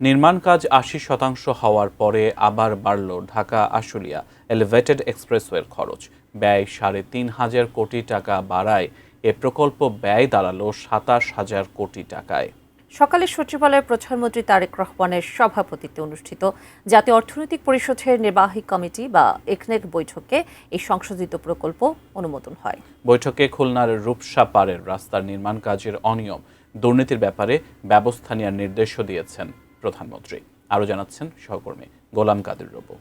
নির্মাণ কাজ ৮০% হওয়ার পরে আবার বাড়ল ঢাকা আশুলিয়া এলিভেটেড এক্সপ্রেসওয়ের খরচ। ব্যয় ৩,৫০০ কোটি টাকা বাড়ায় এ প্রকল্প ব্যয় দাঁড়ালো ২৭,০০০ কোটি টাকায়। সকালে সচিবালয়ে প্রধানমন্ত্রী তারেক রহমানের সভাপতিত্বে অনুষ্ঠিত জাতীয় অর্থনৈতিক পরিষদের নির্বাহী কমিটি বা একনেক বৈঠকে এই সংশোধিত প্রকল্প অনুমোদন হয়। বৈঠকে খুলনার রূপসা পাড়ের রাস্তার নির্মাণ কাজের অনিয়ম, দুর্নীতির ব্যাপারে ব্যবস্থা নেওয়ার নির্দেশও দিয়েছেন প্রধানমন্ত্রী। আরও জানাচ্ছেন সহকর্মী গোলাম কাদের রবু।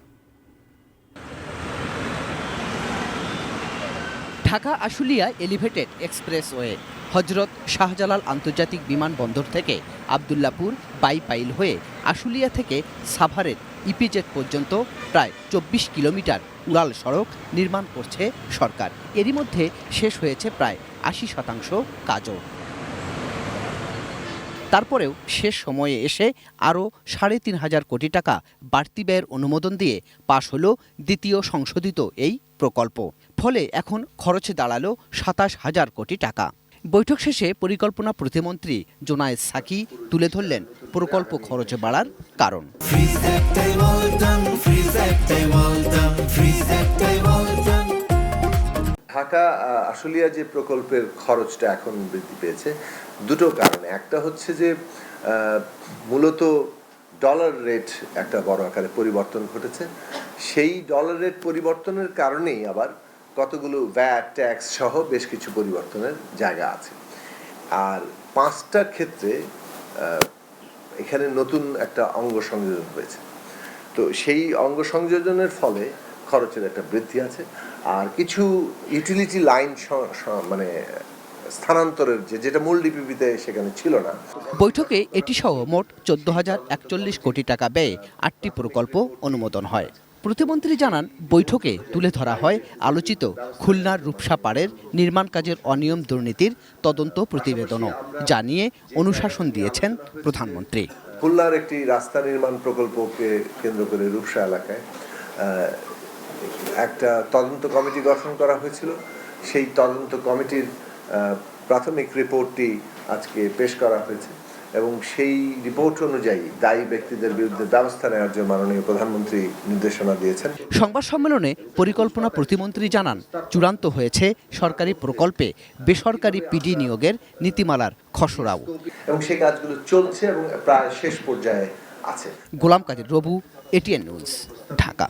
ঢাকা আশুলিয়া এলিভেটেড এক্সপ্রেসওয়ে হজরত শাহজালাল আন্তর্জাতিক বিমানবন্দর থেকে আবদুল্লাপুর বাইপাইল হয়ে আশুলিয়া থেকে সাভারের ইপিজেড পর্যন্ত প্রায় ২৪ কিলোমিটার উড়াল সড়ক নির্মাণ করছে সরকার। এরই মধ্যে শেষ হয়েছে প্রায় ৮০% কাজও। তারপরেও শেষ সময়ে এসে আরও ৩,৫০০ কোটি টাকা বাড়তি ব্যয়ের অনুমোদন দিয়ে পাশ হলো দ্বিতীয় সংশোধিত এই প্রকল্প। ফলে এখন খরচে দাঁড়ালো ২৭,০০০ কোটি টাকা। বৈঠক শেষে পরিকল্পনা প্রতিমন্ত্রী জোনায়েদ সাকি তুলে ধরলেন প্রকল্প খরচে বাড়ার কারণ। ঢাকা আশুলিয়া যে প্রকল্পের খরচটা এখন বৃদ্ধি পেয়েছে দুটো কারণে। একটা হচ্ছে যে মূলত ডলার রেট একটা বড় আকারে পরিবর্তন ঘটেছে। সেই ডলার রেট পরিবর্তনের কারণেই আবার কতগুলো ভ্যাট ট্যাক্স সহ বেশ কিছু পরিবর্তনের জায়গা আছে। আর 5টা ক্ষেত্রে এখানে নতুন একটা অঙ্গ সংযোজন হয়েছে। তো সেই অঙ্গ সংযোজনের ফলে খরচের একটা বৃদ্ধি আছে। আর কিছু ইউটিলিটি লাইন মানে স্থানান্তরের যেটা মূল ডিপিপিতে সেখানে ছিল না। বৈঠকে এটি সহ মোট ১৪,০৪১ কোটি টাকা ব্যয়ে 8টি প্রকল্প অনুমোদন হয়। প্রতিমন্ত্রী জানান, বৈঠকে তুলে ধরা হয় আলোচিত খুলনার রূপসা পাড়ের নির্মাণ কাজের অনিয়ম দুর্নীতির তদন্ত প্রতিবেদনও, যা নিয়ে অনুশাসন দিয়েছেন প্রধানমন্ত্রী। খুলনার একটি রাস্তা নির্মাণ প্রকল্পকে কেন্দ্র করে রূপসা এলাকায় একটা তদন্ত কমিটি গঠন করা হয়েছিল। সেই তদন্ত কমিটির প্রাথমিক রিপোর্টটি আজকে পেশ করা হয়েছে এবং সেই রিপোর্ট অনুযায়ী দায়ী ব্যক্তিদের বিরুদ্ধে ব্যবস্থা নেওয়ার জন্য মাননীয় প্রধানমন্ত্রী নির্দেশনা দিয়েছেন। সংবাদ সম্মেলনে পরিকল্পনা প্রতিমন্ত্রী জানান, চূড়ান্ত হয়েছে সরকারি প্রকল্পে বেসরকারি পিডি নিয়োগের নীতিমালার খসড়াও এবং সেই কাজগুলো চলছে এবং প্রায় শেষ পর্যায়ে আছে। গোলাম কাদের রবু, এটিএন নিউজ, ঢাকা।